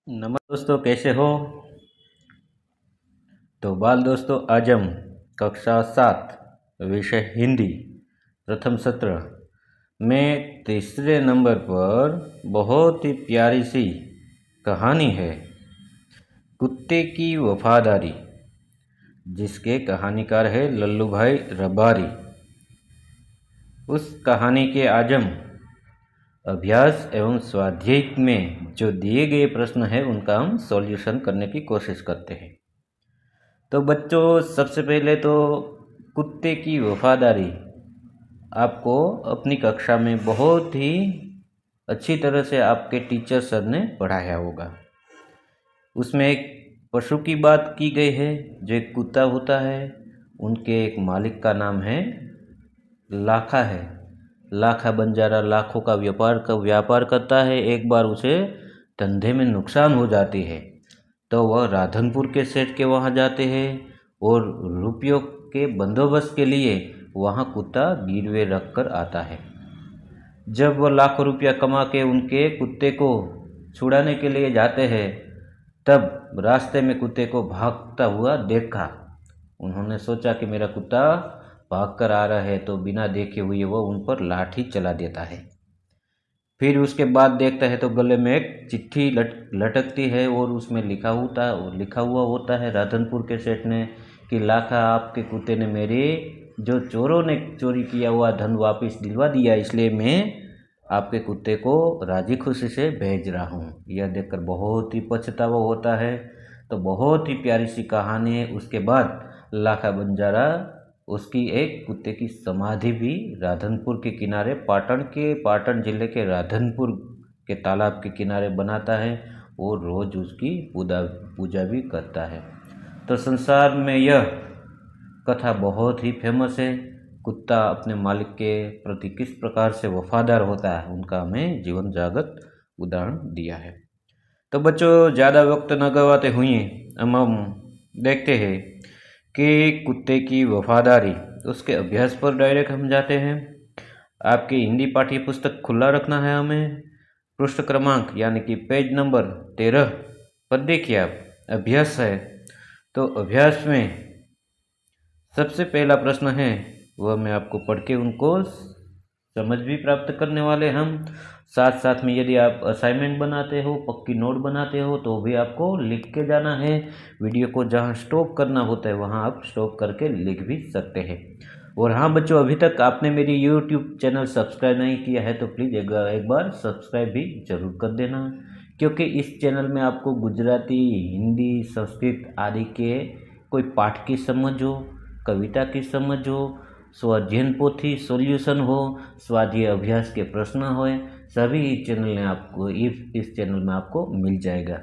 नमस्ते दोस्तों, कैसे हो? तो बाल दोस्तों, आज हम कक्षा 7 विषय हिंदी प्रथम सत्र में तीसरे नंबर पर बहुत ही प्यारी सी कहानी है, कुत्ते की वफादारी, जिसके कहानीकार है लल्लू भाई रबारी। उस कहानी के आज हम अभ्यास एवं स्वाध्याय में जो दिए गए प्रश्न हैं उनका हम सॉल्यूशन करने की कोशिश करते हैं। तो बच्चों, सबसे पहले तो कुत्ते की वफादारी आपको अपनी कक्षा में बहुत ही अच्छी तरह से आपके टीचर सर ने पढ़ाया होगा। उसमें एक पशु की बात की गई है, जो एक कुत्ता होता है। उनके एक मालिक का नाम है लाखा है। लाखा बंजारा लाखों का व्यापार करता है। एक बार उसे धंधे में नुकसान हो जाती है, तो वह राधनपुर के सेठ के वहाँ जाते हैं और रुपयों के बंदोबस्त के लिए वहाँ कुत्ता गिरवे रख कर आता है। जब वह लाखों रुपया कमा के उनके कुत्ते को छुड़ाने के लिए जाते हैं, तब रास्ते में कुत्ते को भागता हुआ देखा। उन्होंने सोचा कि मेरा कुत्ता भाग कर आ रहा है, तो बिना देखे हुए वह उन पर लाठी चला देता है। फिर उसके बाद देखता है तो गले में एक चिट्ठी लटकती है और उसमें लिखा हुआ होता है राधनपुर के सेठ ने कि लाखा, आपके कुत्ते ने मेरे जो चोरों ने चोरी किया हुआ धन वापस दिलवा दिया, इसलिए मैं आपके कुत्ते को राजी खुशी से भेज रहा हूँ। यह देखकर बहुत ही पछतावा होता है। तो बहुत ही प्यारी सी कहानी है। उसके बाद लाखा बंजारा उसकी एक कुत्ते की समाधि भी राधनपुर के किनारे, पाटन जिले के राधनपुर के तालाब के किनारे बनाता है और रोज उसकी पूजा भी करता है। तो संसार में यह कथा बहुत ही फेमस है। कुत्ता अपने मालिक के प्रति किस प्रकार से वफादार होता है, उनका हमें जीवन जागत उदाहरण दिया है। तो बच्चों, ज़्यादा वक्त न गवाते हुए हम देखते हैं कि कुत्ते की वफादारी, उसके अभ्यास पर डायरेक्ट हम जाते हैं। आपकी हिंदी पाठ्य पुस्तक खुला रखना है हमें। पृष्ठ क्रमांक यानी कि पेज नंबर 13 पर देखिए आप, अभ्यास है। तो अभ्यास में सबसे पहला प्रश्न है, वह मैं आपको पढ़ के उनको समझ भी प्राप्त करने वाले हम। साथ साथ में यदि आप असाइनमेंट बनाते हो, पक्की नोट बनाते हो, तो भी आपको लिख के जाना है। वीडियो को जहाँ स्टॉप करना होता है वहाँ आप स्टॉप करके लिख भी सकते हैं। और हाँ बच्चों, अभी तक आपने मेरी यूट्यूब चैनल सब्सक्राइब नहीं किया है तो प्लीज़ एक बार सब्सक्राइब भी ज़रूर कर देना, क्योंकि इस चैनल में आपको गुजराती, हिंदी, संस्कृत आदि के कोई पाठ की समझ हो, कविता की समझ हो, स्वाध्ययन पोथी सॉल्यूशन हो, स्वाध्याय अभ्यास के प्रश्न हो, सभी इस चैनल में आपको मिल जाएगा।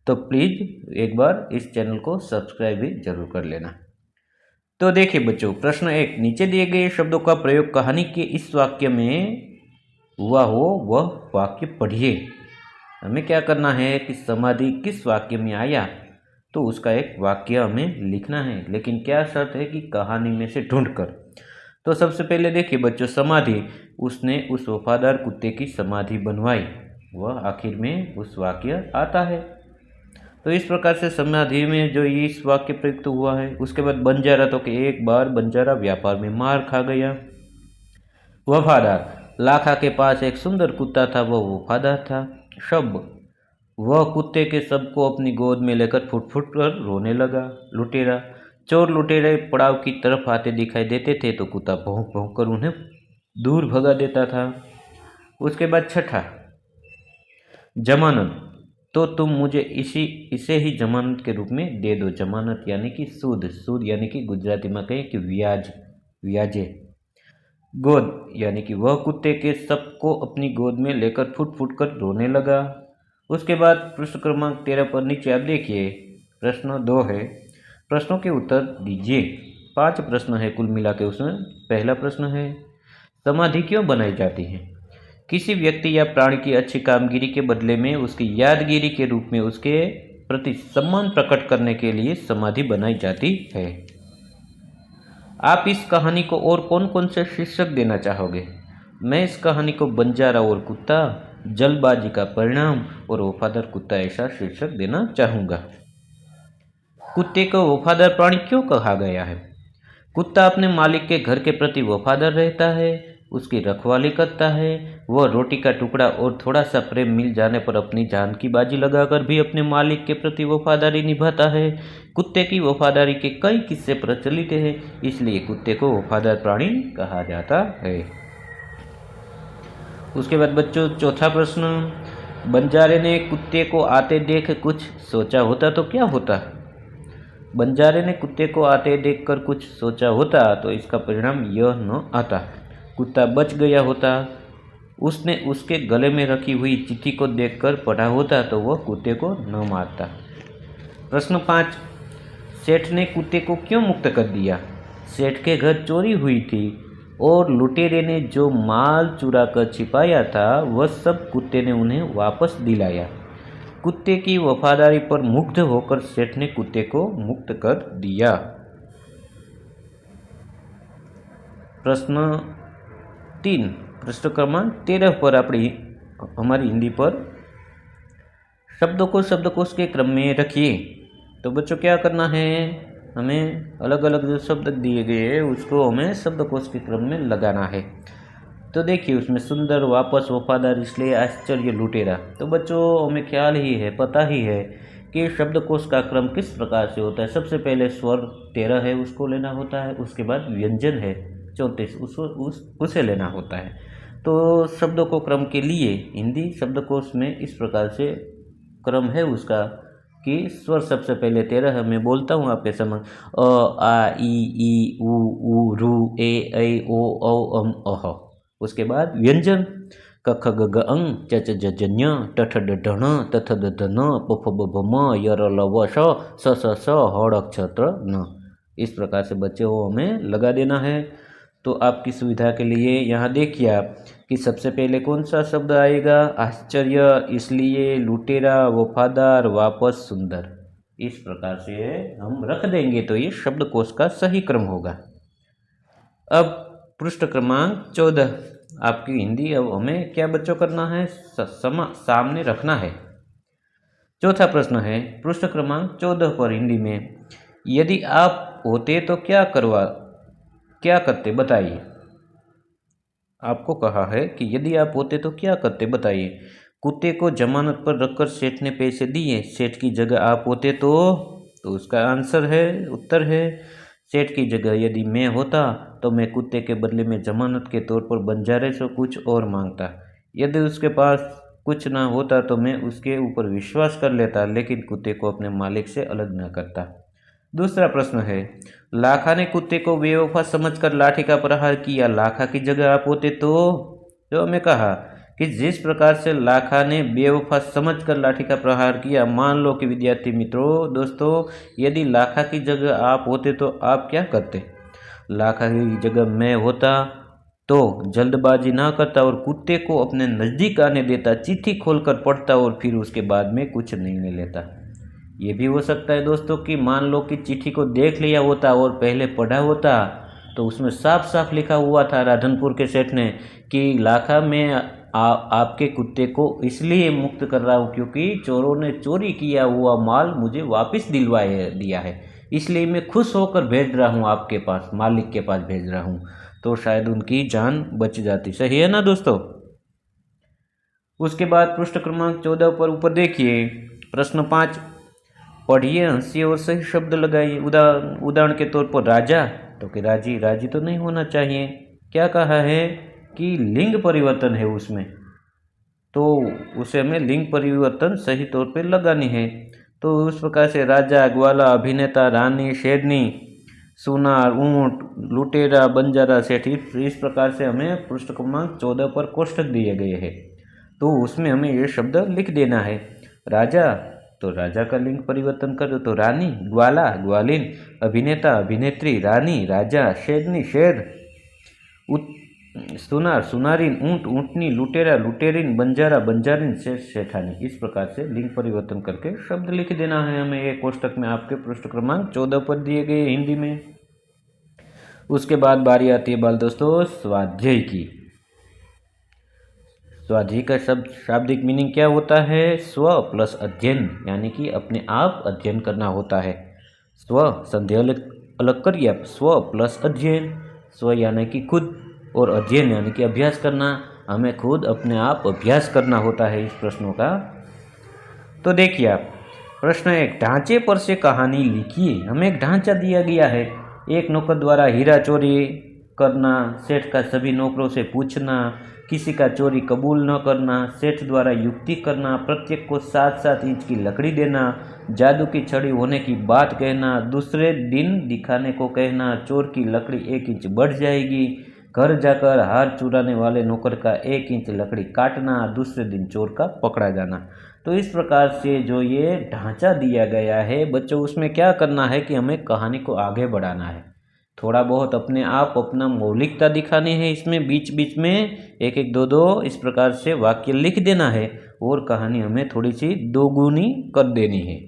तो प्लीज़ एक बार इस चैनल को सब्सक्राइब भी जरूर कर लेना। तो देखिए बच्चों, प्रश्न 1, नीचे दिए गए शब्दों का प्रयोग कहानी के इस वाक्य में हुआ हो वह वाक्य पढ़िए। हमें क्या करना है कि समाधि किस वाक्य में आया, तो उसका एक वाक्य हमें लिखना है, लेकिन क्या शर्त है कि कहानी में से ढूंढकर। तो सबसे पहले देखिए बच्चों, समाधि, उसने उस वफादार कुत्ते की समाधि बनवाई, वह आखिर में उस वाक्य आता है। तो इस प्रकार से समाधि में जो इस वाक्य प्रयुक्त हुआ है। उसके बाद बंजारा, तो कि एक बार बंजारा व्यापार में मार खा गया। वफादार, लाखा के पास एक सुंदर कुत्ता था, वह वफादार था। शब्द, वह कुत्ते के शब को अपनी गोद में लेकर फुट फुट कर रोने लगा। लुटेरा, चोर लुटेरे पड़ाव की तरफ आते दिखाई देते थे तो कुत्ता भौंक भौंक कर उन्हें दूर भगा देता था। उसके बाद छठा, जमानत, तो तुम मुझे इसे ही जमानत के रूप में दे दो। जमानत यानी कि सूद यानी कि गुजराती में कहें कि व्याजे। गोद यानी कि वह कुत्ते के शब को अपनी गोद में लेकर फुट फुट कर रोने लगा। उसके बाद पृष्ठ क्रमांक 13 पर नीचे आप देखिए, प्रश्न 2 है, प्रश्नों के उत्तर दीजिए। 5 प्रश्न है कुल मिला के। उसमें पहला प्रश्न है, समाधि क्यों बनाई जाती है? किसी व्यक्ति या प्राणी की अच्छी कामगिरी के बदले में उसकी यादगिरी के रूप में उसके प्रति सम्मान प्रकट करने के लिए समाधि बनाई जाती है। आप इस कहानी को और कौन कौन से शीर्षक देना चाहोगे? मैं इस कहानी को बंजारा और कुत्ता, जल्दबाजी का परिणाम और वफादार कुत्ता ऐसा शीर्षक देना चाहूँगा। कुत्ते को वफादार प्राणी क्यों कहा गया है? कुत्ता अपने मालिक के घर के प्रति वफादार रहता है, उसकी रखवाली करता है। वह रोटी का टुकड़ा और थोड़ा सा प्रेम मिल जाने पर अपनी जान की बाजी लगाकर भी अपने मालिक के प्रति वफादारी निभाता है। कुत्ते की वफादारी के कई किस्से प्रचलित हैं, इसलिए कुत्ते को वफादार प्राणी कहा जाता है। उसके बाद बच्चों, चौथा प्रश्न, बंजारे ने कुत्ते को आते देख कुछ सोचा होता तो क्या होता? बंजारे ने कुत्ते को आते देखकर कुछ सोचा होता तो इसका परिणाम यह न आता। कुत्ता बच गया होता। उसने उसके गले में रखी हुई चिट्ठी को देखकर पढ़ा होता तो वह कुत्ते को न मारता। प्रश्न 5, सेठ ने कुत्ते को क्यों मुक्त कर दिया? सेठ के घर चोरी हुई थी और लुटेरे ने जो माल चुरा कर छिपाया था वह सब कुत्ते ने उन्हें वापस दिलाया। कुत्ते की वफादारी पर मुग्ध होकर सेठ ने कुत्ते को मुक्त कर दिया। प्रश्न 3, प्रश्न क्रमांक 13 पर हमारी हिंदी पर शब्दों को शब्दकोश के क्रम में रखिए। तो बच्चों क्या करना है, हमें अलग अलग जो शब्द दिए गए हैं उसको हमें शब्दकोश के क्रम में लगाना है। तो देखिए उसमें सुंदर, वापस, वफादार, इसलिए, आश्चर्य, लुटेरा। तो बच्चों हमें ख्याल ही है, पता ही है कि शब्दकोश का क्रम किस प्रकार से होता है। सबसे पहले स्वर 13 है उसको लेना होता है, उसके बाद व्यंजन है 34 उसे लेना होता है। तो शब्दों को क्रम के लिए हिंदी शब्दकोश में इस प्रकार से क्रम है उसका कि स्वर सबसे पहले 13 है। मैं बोलता हूँ आपके समक्ष, अ, आ, ई, ऊ, रू, ए, ऐ, ओ, औ, अह। उसके बाद व्यंजन क, ख, ग, घ, अं, च, च, ज, ज, ञ, ट, ठ, ड, ढ, ण, त, थ, द, ध, न, प, फ, ब, भ, म, य, र, ल, व, श, स, ह, ड़, क्ष, त्र, न। इस प्रकार से बच्चे वो हमें लगा देना है। तो आपकी सुविधा के लिए यहाँ देखिए आप कि सबसे पहले कौन सा शब्द आएगा, आश्चर्य, इसलिए, लुटेरा, वफादार, वापस, सुंदर। इस प्रकार से हम रख देंगे तो ये शब्दकोश का सही क्रम होगा। अब पृष्ठ क्रमांक 14 आपकी हिंदी। अब हमें क्या बच्चों करना है, सामने रखना है। चौथा प्रश्न है पृष्ठ क्रमांक 14 पर हिंदी में, यदि आप होते तो क्या करते बताइए। आपको कहा है कि यदि आप होते तो क्या करते बताइए। कुत्ते को जमानत पर रखकर सेठ ने पैसे दिए, सेठ की जगह आप होते तो उसका आंसर है, उत्तर है, सेठ की जगह यदि मैं होता तो मैं कुत्ते के बदले में जमानत के तौर पर बंजारे से कुछ और मांगता। यदि उसके पास कुछ ना होता तो मैं उसके ऊपर विश्वास कर लेता, लेकिन कुत्ते को अपने मालिक से अलग न करता। दूसरा प्रश्न है, लाखा ने कुत्ते को बेवफा समझकर लाठी का प्रहार किया, लाखा की जगह आप होते तो। जो हमें कहा कि जिस प्रकार से लाखा ने बेवफा समझकर लाठी का प्रहार किया, मान लो कि विद्यार्थी मित्रों, दोस्तों, यदि लाखा की जगह आप होते तो आप क्या करते। लाखा की जगह मैं होता तो जल्दबाजी ना करता और कुत्ते को अपने नज़दीक आने देता, चिट्ठी खोलकर पढ़ता और फिर उसके बाद में कुछ निर्णय लेता। ये भी हो सकता है दोस्तों कि मान लो कि चिट्ठी को देख लिया होता और पहले पढ़ा होता तो उसमें साफ साफ लिखा हुआ था राधनपुर के सेठ ने कि लाखा में आपके कुत्ते को इसलिए मुक्त कर रहा हूँ क्योंकि चोरों ने चोरी किया हुआ माल मुझे वापस दिया है, इसलिए मैं खुश होकर भेज रहा हूँ आपके पास, मालिक के पास भेज रहा हूँ। तो शायद उनकी जान बच जाती। सही है ना दोस्तों। उसके बाद पृष्ठ क्रमांक 14 पर ऊपर देखिए प्रश्न 5, पढ़िए, हंसिए और सही शब्द लगाइए। उदाहरण के तौर पर राजा, तो कि राजी तो नहीं होना चाहिए। क्या कहा है कि लिंग परिवर्तन है उसमें, तो उसे हमें लिंग परिवर्तन सही तौर पे लगानी है। तो उस प्रकार से राजा, ग्वाला, अभिनेता, रानी, शेरनी, सुनार, ऊंट, लुटेरा, बंजारा, सेठ, इस प्रकार से हमें पृष्ठ क्रमांक 14 पर कोष्ठक दिए गए हैं। तो उसमें हमें ये शब्द लिख देना है। राजा, तो राजा का लिंग परिवर्तन करो तो रानी, ग्वाला, ग्वालिन, अभिनेता, अभिनेत्री, रानी, राजा, शेरनी, शेर, सुनार, सुनारिन, ऊंट, ऊंटनी, लुटेरा, लुटेरिन, बंजारा, बंजारिन, शेठ, शेठानी। इस प्रकार से लिंग परिवर्तन करके शब्द लिख देना है हमें। ये कोष्ठक में आपके पृष्ठ क्रमांक 14 पर दिए गए हिंदी में। उसके बाद बारी आती है बाल दोस्तों स्वाध्याय की। स्वाध्याय का शब्द शाब्दिक मीनिंग क्या होता है? स्व प्लस अध्ययन, यानी कि अपने आप अध्ययन करना होता है। स्व संधि अलग अलग करिए आप, स्व प्लस अध्ययन। स्व यानी कि खुद और अध्ययन यानी कि अभ्यास करना। हमें खुद अपने आप अभ्यास करना होता है इस प्रश्नों का। तो देखिए आप, प्रश्न 1, ढांचे पर से कहानी लिखिए। हमें एक ढांचा दिया गया है। एक नौकर द्वारा हीरा चोरी करना, सेठ का सभी नौकरों से पूछना, किसी का चोरी कबूल न करना, सेठ द्वारा युक्ति करना, प्रत्येक को 7-7 इंच की लकड़ी देना, जादू की छड़ी होने की बात कहना, दूसरे दिन दिखाने को कहना, चोर की लकड़ी 1 इंच बढ़ जाएगी, घर जाकर हार चुराने वाले नौकर का 1 इंच लकड़ी काटना, दूसरे दिन चोर का पकड़ा जाना। तो इस प्रकार से जो ये ढांचा दिया गया है बच्चों, उसमें क्या करना है कि हमें कहानी को आगे बढ़ाना है। थोड़ा बहुत अपने आप अपना मौलिकता दिखानी है। इसमें बीच बीच में 1-1, 2-2 इस प्रकार से वाक्य लिख देना है और कहानी हमें थोड़ी सी दोगुनी कर देनी है।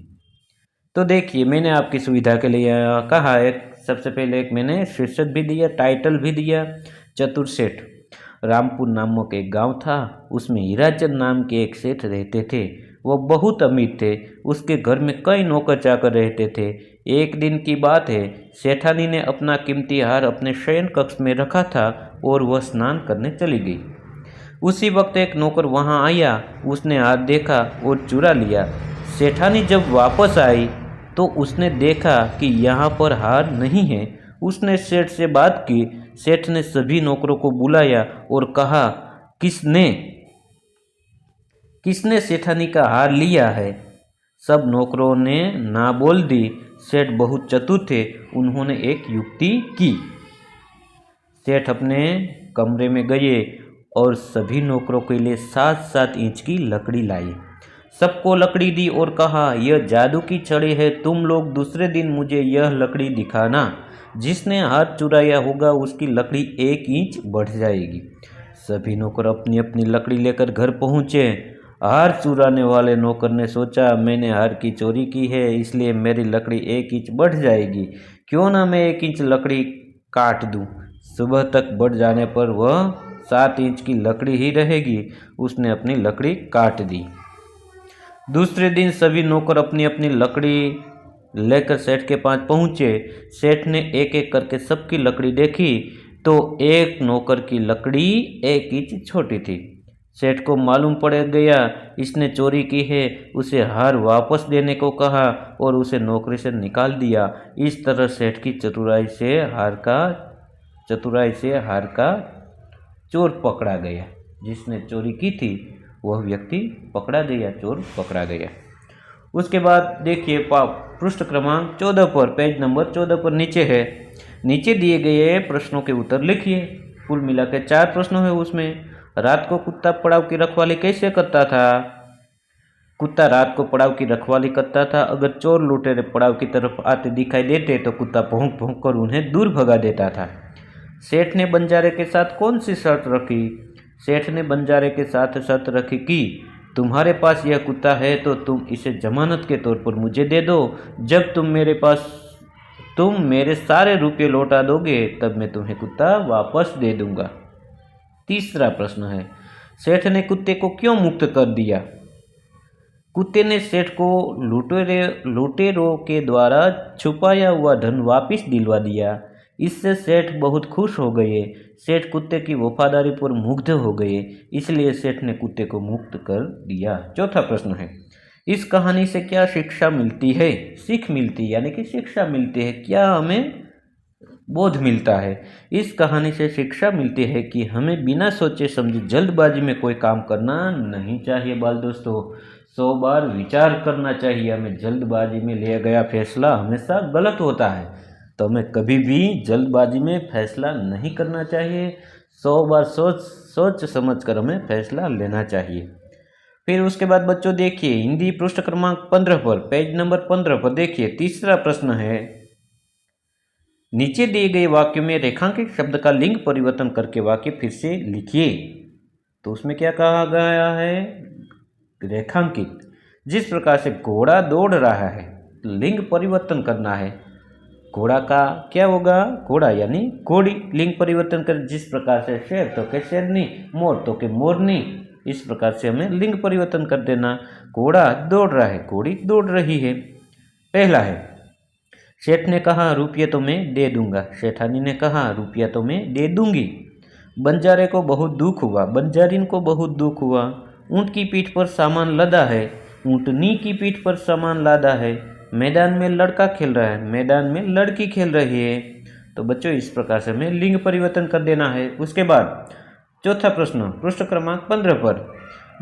तो देखिए, मैंने आपकी सुविधा के लिए कहा है, सबसे पहले एक मैंने शीर्षक भी दिया, टाइटल भी दिया, चतुर सेठ। रामपुर नामक एक गांव था, उसमें हीराचंद नाम के एक सेठ रहते थे। वह बहुत अमीर थे। उसके घर में कई नौकर चाकर रहते थे। एक दिन की बात है, सेठानी ने अपना कीमती हार अपने शयन कक्ष में रखा था और वह स्नान करने चली गई। उसी वक्त एक नौकर वहां आया। उसने हार देखा और चुरा लिया। सेठानी जब वापस आई तो उसने देखा कि यहाँ पर हार नहीं है। उसने सेठ से बात की। सेठ ने सभी नौकरों को बुलाया और कहा, किसने किसने सेठानी का हार लिया है? सब नौकरों ने ना बोल दी। सेठ बहुत चतुर थे, उन्होंने एक युक्ति की। सेठ अपने कमरे में गए और सभी नौकरों के लिए 7-7 इंच की लकड़ी लाई। सबको लकड़ी दी और कहा, यह जादू की छड़ी है, तुम लोग दूसरे दिन मुझे यह लकड़ी दिखाना। जिसने हाथ चुराया होगा उसकी लकड़ी 1 इंच बढ़ जाएगी। सभी नौकर अपनी अपनी लकड़ी लेकर घर पहुँचे। हार चुराने वाले नौकर ने सोचा, मैंने हार की चोरी की है, इसलिए मेरी लकड़ी 1 इंच बढ़ जाएगी। क्यों ना मैं 1 इंच लकड़ी काट दूं। सुबह तक बढ़ जाने पर वह 7 इंच की लकड़ी ही रहेगी। उसने अपनी लकड़ी काट दी। दूसरे दिन सभी नौकर अपनी अपनी लकड़ी लेकर सेठ के पास पहुँचे। सेठ ने एक एक करके सबकी लकड़ी देखी तो एक नौकर की लकड़ी 1 इंच छोटी थी। सेठ को मालूम पड़ गया इसने चोरी की है। उसे हार वापस देने को कहा और उसे नौकरी से निकाल दिया। इस तरह सेठ की चतुराई से हार का चोर पकड़ा गया। जिसने चोरी की थी वह व्यक्ति पकड़ा गया, चोर पकड़ा गया। उसके बाद देखिए पृष्ठ क्रमांक 14 पर, पेज नंबर 14 पर नीचे है। नीचे दिए गए प्रश्नों के उत्तर लिखिए। कुल मिलाकर 4 प्रश्न है उसमें। रात को कुत्ता पड़ाव की रखवाली कैसे करता था? कुत्ता रात को पड़ाव की रखवाली करता था। अगर चोर लुटेरे पड़ाव की तरफ आते दिखाई देते तो कुत्ता भौंक भौंक कर उन्हें दूर भगा देता था। सेठ ने बंजारे के साथ कौन सी शर्त रखी? सेठ ने बंजारे के साथ शर्त रखी कि तुम्हारे पास यह कुत्ता है तो तुम इसे जमानत के तौर पर मुझे दे दो। जब तुम मेरे सारे रुपये लौटा दोगे तब मैं तुम्हें कुत्ता वापस दे दूंगा। तीसरा प्रश्न है, सेठ ने कुत्ते को क्यों मुक्त कर दिया? कुत्ते ने सेठ को लुटेरों के द्वारा छुपाया हुआ धन वापस दिलवा दिया। इससे सेठ बहुत खुश हो गए। सेठ कुत्ते की वफादारी पर मुग्ध हो गए, इसलिए सेठ ने कुत्ते को मुक्त कर दिया। चौथा प्रश्न है, इस कहानी से क्या शिक्षा मिलती है? सीख मिलती है, यानी कि शिक्षा मिलती है। क्या हमें बोध मिलता है? इस कहानी से शिक्षा मिलती है कि हमें बिना सोचे समझे जल्दबाजी में कोई काम करना नहीं चाहिए। बाल दोस्तों, 100 बार विचार करना चाहिए। हमें जल्दबाजी में लिया गया फैसला हमेशा गलत होता है, तो हमें कभी भी जल्दबाजी में फैसला नहीं करना चाहिए। 100 बार सोच समझ कर हमें फैसला लेना चाहिए। फिर उसके बाद बच्चों देखिए हिंदी पृष्ठ क्रमांक 15 पर, पेज नंबर 15 पर देखिए तीसरा प्रश्न है, नीचे दिए गए वाक्य में रेखांकित शब्द का लिंग परिवर्तन करके वाक्य फिर से लिखिए। तो उसमें क्या कहा गया है? रेखांकित। जिस प्रकार से घोड़ा दौड़ रहा है, लिंग परिवर्तन करना है। घोड़ा का क्या होगा? घोड़ा यानी घोड़ी। लिंग परिवर्तन कर जिस प्रकार से शेर तो के शेरनी, मोर तो के मोरनी। इस प्रकार से हमें लिंग परिवर्तन कर देना। घोड़ा दौड़ रहा है, घोड़ी दौड़ रही है। पहला है, सेठ ने कहा रुपये तो मैं दे दूंगा, सेठानी ने कहा रुपया तो मैं दे दूंगी। बंजारे को बहुत दुख हुआ, बंजारिन को बहुत दुख हुआ। ऊँट की पीठ पर सामान लदा है, ऊँटनी की पीठ पर सामान लादा है। मैदान में लड़का खेल रहा है, मैदान में लड़की खेल रही है। तो बच्चों इस प्रकार से हमें लिंग परिवर्तन कर देना है। उसके बाद चौथा प्रश्न पृष्ठ क्रमांक 15 पर,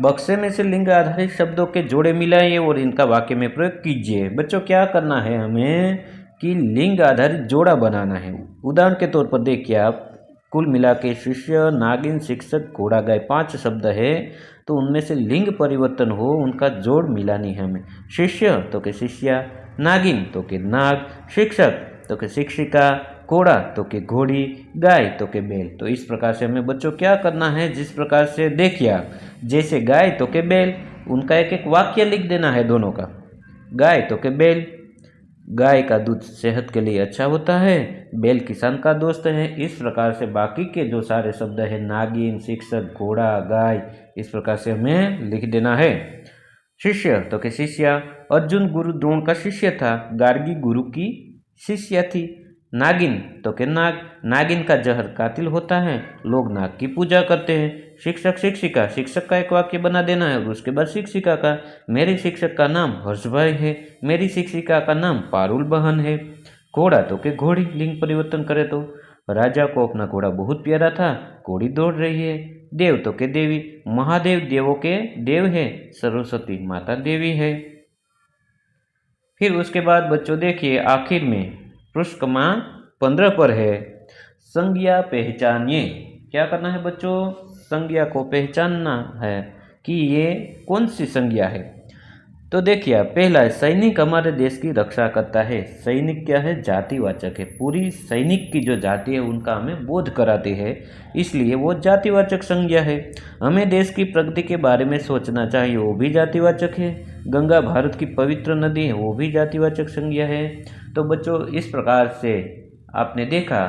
बक्से में से लिंग आधारित शब्दों के जोड़े मिलाइए और इनका वाक्य में प्रयोग कीजिए। बच्चों क्या करना है हमें कि लिंग आधारित जोड़ा बनाना है। उदाहरण के तौर पर देखिए आप, कुल मिला के शिष्य, नागिन, शिक्षक, घोड़ा, गाय 5 शब्द है, तो उनमें से लिंग परिवर्तन हो उनका जोड़ मिलानी है हमें। शिष्य तो के शिष्या, नागिन तो के नाग, शिक्षक तो के शिक्षिका, घोड़ा तो के घोड़ी, गाय तो के बैल। तो इस प्रकार से हमें बच्चों क्या करना है, जिस प्रकार से देखिए आप, जैसे गाय तो के बैल, उनका एक एक वाक्य लिख देना है दोनों का। गाय तो के बैल, गाय का दूध सेहत के लिए अच्छा होता है, बैल किसान का दोस्त है। इस प्रकार से बाकी के जो सारे शब्द है, नागिन, शिक्षक, घोड़ा, गाय, इस प्रकार से हमें लिख देना है। शिष्य तो के शिष्या, अर्जुन गुरु द्रोण का शिष्य था, गार्गी गुरु की शिष्या थी। नागिन तो के नाग, नागिन का जहर कातिल होता है, लोग नाग की पूजा करते हैं। शिक्षक शिक्षिका, शिक्षक का एक वाक्य बना देना है और उसके बाद शिक्षिका का। मेरे शिक्षक का नाम हर्षभाई है, मेरी शिक्षिका का नाम पारुल बहन है। घोड़ा तो के घोड़ी, लिंग परिवर्तन करे तो राजा को अपना घोड़ा बहुत प्यारा था, घोड़ी दौड़ रही है। देव तो के देवी, महादेव देवों के देव है, सरस्वती माता देवी है। फिर उसके बाद बच्चों देखिए आखिर में पृष्ठ क्रमांक 15 पर है, संज्ञा पहचानिए। क्या करना है बच्चों, संज्ञा को पहचानना है कि ये कौन सी संज्ञा है। तो देखिए पहला है, सैनिक हमारे देश की रक्षा करता है। सैनिक क्या है, जातिवाचक है, पूरी सैनिक की जो जाति है उनका हमें बोध कराती है, इसलिए वो जातिवाचक संज्ञा है। हमें देश की प्रगति के बारे में सोचना चाहिए, वो भी जातिवाचक है। गंगा भारत की पवित्र नदी है, वो भी जातिवाचक संज्ञा है। तो बच्चों इस प्रकार से आपने देखा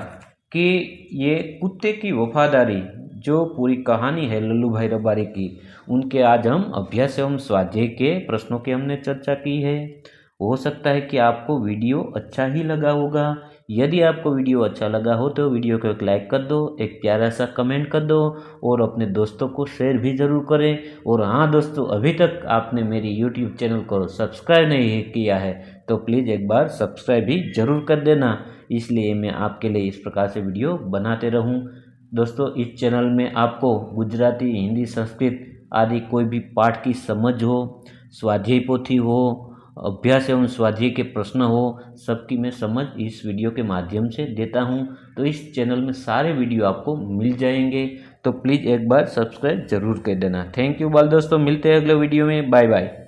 कि ये कुत्ते की वफादारी जो पूरी कहानी है लल्लू भाई रबारी की, उनके आज हम अभ्यास एवं स्वाध्याय के प्रश्नों की हमने चर्चा की है। हो सकता है कि आपको वीडियो अच्छा ही लगा होगा। यदि आपको वीडियो अच्छा लगा हो तो वीडियो को एक लाइक कर दो, एक प्यारा सा कमेंट कर दो और अपने दोस्तों को शेयर भी ज़रूर करें। और हाँ दोस्तों, अभी तक आपने मेरी यूट्यूब चैनल को सब्सक्राइब नहीं किया है तो प्लीज़ एक बार सब्सक्राइब भी ज़रूर कर देना, इसलिए मैं आपके लिए इस प्रकार से वीडियो बनाते रहूँ। दोस्तों इस चैनल में आपको गुजराती, हिंदी, संस्कृत आदि कोई भी पाठ की समझ हो, स्वाध्याय पोथी हो, अभ्यास एवं स्वाध्याय के प्रश्न हो, सबकी मैं समझ इस वीडियो के माध्यम से देता हूं। तो इस चैनल में सारे वीडियो आपको मिल जाएंगे, तो प्लीज़ एक बार सब्सक्राइब जरूर कर देना। थैंक यू बाल दोस्तों, मिलते हैं अगले वीडियो में। Bye bye.